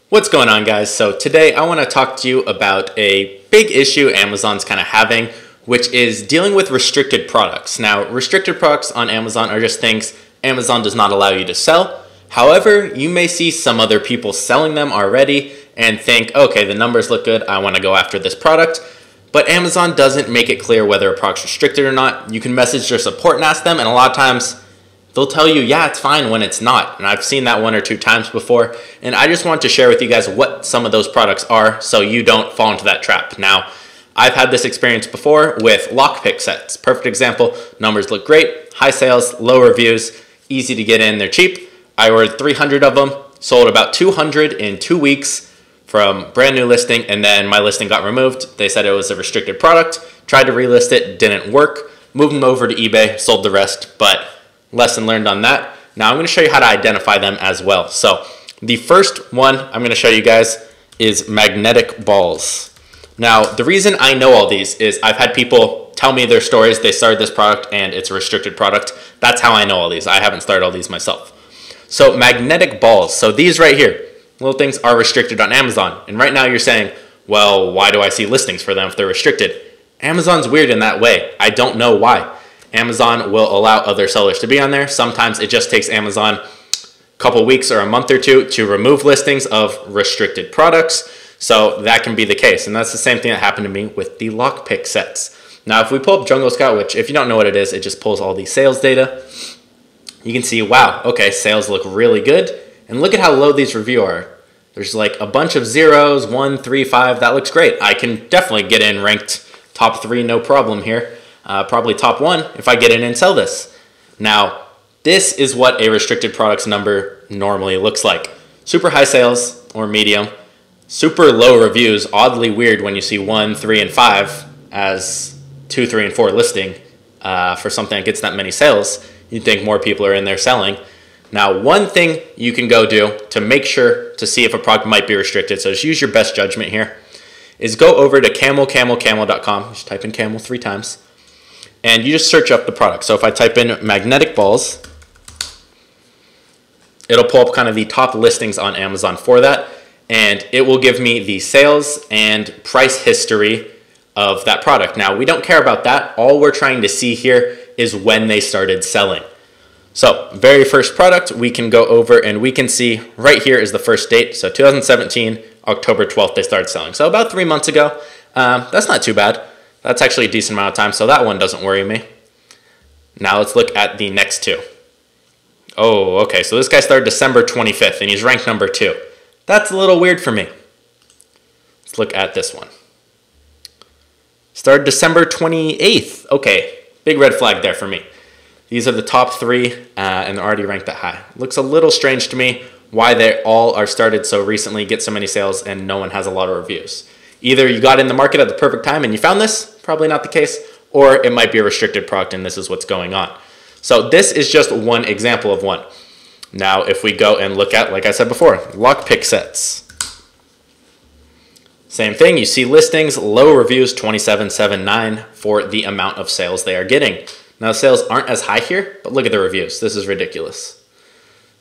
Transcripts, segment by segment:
What's going on, guys? So today I want to talk to you about a big issue Amazon's kind of having, which is dealing with restricted products. Now, restricted products on Amazon are just things Amazon does not allow you to sell. However, you may see some other people selling them already and think, okay, the numbers look good, I want to go after this product. But Amazon doesn't make it clear whether a product's restricted or not. You can message their support and ask them, and a lot of times they'll tell you, yeah, it's fine when it's not. And I've seen that one or two times before. And I just want to share with you guys what some of those products are so you don't fall into that trap. Now, I've had this experience before with lockpick sets. Perfect example. Numbers look great, high sales, low reviews, easy to get in, they're cheap. I ordered 300 of them, sold about 200 in 2 weeks from brand new listing, and then my listing got removed. They said it was a restricted product. Tried to relist it, didn't work. Moved them over to eBay, sold the rest, but lesson learned on that. Now I'm going to show you how to identify them as well. So the first one I'm going to show you guys is magnetic balls. Now the reason I know all these is I've had people tell me their stories. They started this product and it's a restricted product. That's how I know all these. I haven't started all these myself. So magnetic balls. So these right here, little things, are restricted on Amazon. And right now you're saying, well, why do I see listings for them if they're restricted? Amazon's weird in that way. I don't know why. Amazon will allow other sellers to be on there. Sometimes it just takes Amazon a couple weeks or a month or two to remove listings of restricted products. So that can be the case. And that's the same thing that happened to me with the lockpick sets. Now, if we pull up Jungle Scout, which if you don't know what it is, it just pulls all the sales data. You can see, wow, okay, sales look really good. And look at how low these reviews are. There's like a bunch of zeros, 1, 3, 5. That looks great. I can definitely get in ranked top 3, no problem here. Probably top 1 if I get in and sell this. Now, this is what a restricted products number normally looks like. Super high sales or medium. Super low reviews, oddly weird when you see 1, 3, and 5 as 2, 3, and 4 listing for something that gets that many sales. You'd think more people are in there selling. Now, one thing you can go do to make sure to see if a product might be restricted, so just use your best judgment here, is go over to camel.com. Just type in camel 3 times. And you just search up the product. So if I type in magnetic balls, it'll pull up kind of the top listings on Amazon for that. And it will give me the sales and price history of that product. Now, we don't care about that. All we're trying to see here is when they started selling. So very first product, we can go over and we can see right here is the first date. So 2017, October 12th, they started selling. So about 3 months ago. That's not too bad. That's actually a decent amount of time, so that one doesn't worry me. Now let's look at the next two. Oh, okay, so this guy started December 25th, and he's ranked number 2. That's a little weird for me. Let's look at this one. Started December 28th. Okay, big red flag there for me. These are the top 3, and they're already ranked that high. Looks a little strange to me why they all are started so recently, get so many sales, and no one has a lot of reviews. Either you got in the market at the perfect time and you found this, probably not the case, or it might be a restricted product and this is what's going on. So this is just one example of one. Now, if we go and look at, like I said before, lockpick sets. Same thing, you see listings, low reviews, 2779 for the amount of sales they are getting. Now, sales aren't as high here, but look at the reviews. This is ridiculous.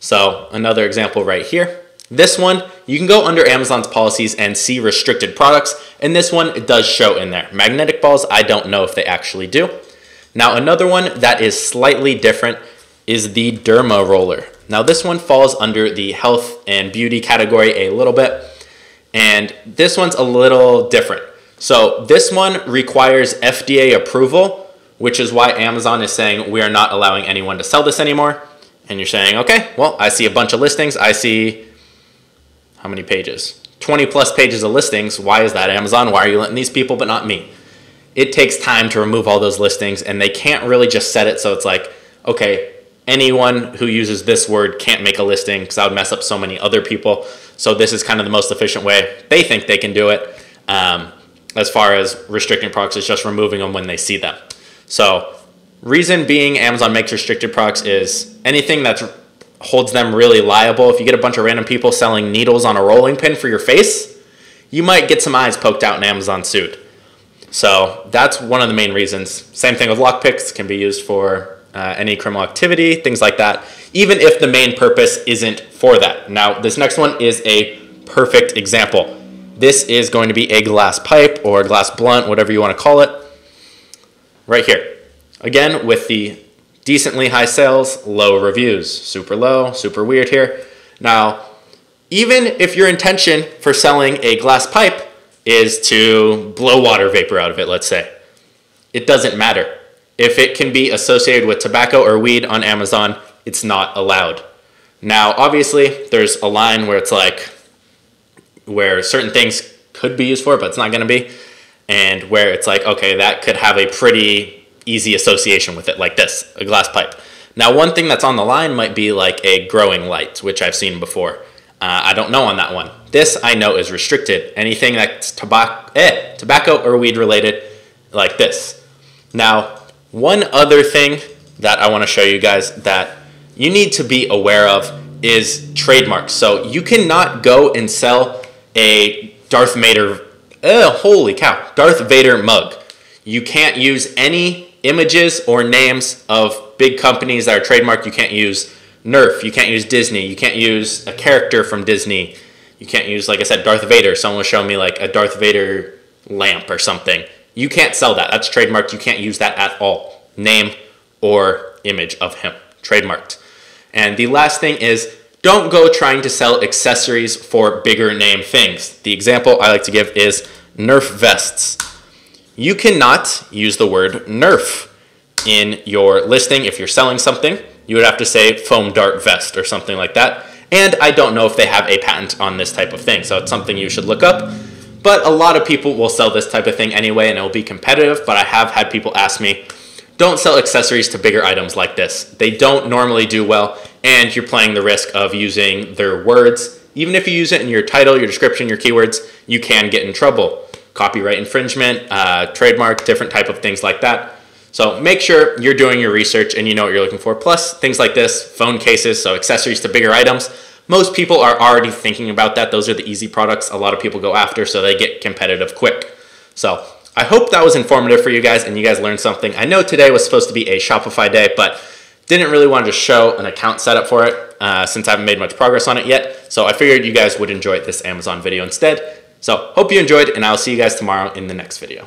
So another example right here. This one, you can go under Amazon's policies and see restricted products, and this one, it does show in there. Magnetic balls, I don't know if they actually do. Now, another one that is slightly different is the Derma Roller. Now, this one falls under the health and beauty category a little bit, and this one's a little different. So this one requires FDA approval, which is why Amazon is saying we are not allowing anyone to sell this anymore. And you're saying, okay, well, I see a bunch of listings. I see how many pages? 20 plus pages of listings. Why is that, Amazon? Why are you letting these people but not me? It takes time to remove all those listings, and they can't really just set it so it's like, okay, anyone who uses this word can't make a listing because I would mess up so many other people. So this is kind of the most efficient way they think they can do it. As far as restricting products, is just removing them when they see them. So reason being Amazon makes restricted products is anything that's holds them really liable. If you get a bunch of random people selling needles on a rolling pin for your face, you might get some eyes poked out in Amazon suit. So that's one of the main reasons. Same thing with lockpicks, can be used for any criminal activity, things like that, even if the main purpose isn't for that. Now, this next one is a perfect example. This is going to be a glass pipe or glass blunt, whatever you want to call it, right here. Again, with the decently high sales, low reviews. Super low, super weird here. Now, even if your intention for selling a glass pipe is to blow water vapor out of it, let's say, it doesn't matter. If it can be associated with tobacco or weed on Amazon, it's not allowed. Now, obviously, there's a line where it's like, where certain things could be used for, but it's not going to be, and where it's like, okay, that could have a pretty easy association with it, like this, a glass pipe. Now, one thing that's on the line might be like a growing light, which I've seen before. I don't know on that one. This I know is restricted. Anything that's tobacco or weed related, like this. Now, one other thing that I want to show you guys that you need to be aware of is trademarks. So you cannot go and sell a Darth Vader, Darth Vader mug. You can't use any images or names of big companies that are trademarked. You can't use Nerf, you can't use Disney, you can't use a character from Disney, you can't use, like I said, Darth Vader. Someone was showing me like a Darth Vader lamp or something. You can't sell that. That's trademarked. You can't use that at all. Name or image of him. Trademarked. And the last thing is, don't go trying to sell accessories for bigger name things. The example I like to give is Nerf vests. You cannot use the word Nerf in your listing if you're selling something. You would have to say foam dart vest or something like that. And I don't know if they have a patent on this type of thing, so it's something you should look up. But a lot of people will sell this type of thing anyway, and it will be competitive. But I have had people ask me, don't sell accessories to bigger items like this. They don't normally do well, and you're playing the risk of using their words. Even if you use it in your title, your description, your keywords, you can get in trouble. Copyright infringement, trademark, different type of things like that. So make sure you're doing your research and you know what you're looking for. Plus, things like this, phone cases, so accessories to bigger items. Most people are already thinking about that. Those are the easy products a lot of people go after, so they get competitive quick. So I hope that was informative for you guys and you guys learned something. I know today was supposed to be a Shopify day, but didn't really want to just show an account setup for it since I haven't made much progress on it yet. So I figured you guys would enjoy this Amazon video instead. So hope you enjoyed, and I'll see you guys tomorrow in the next video.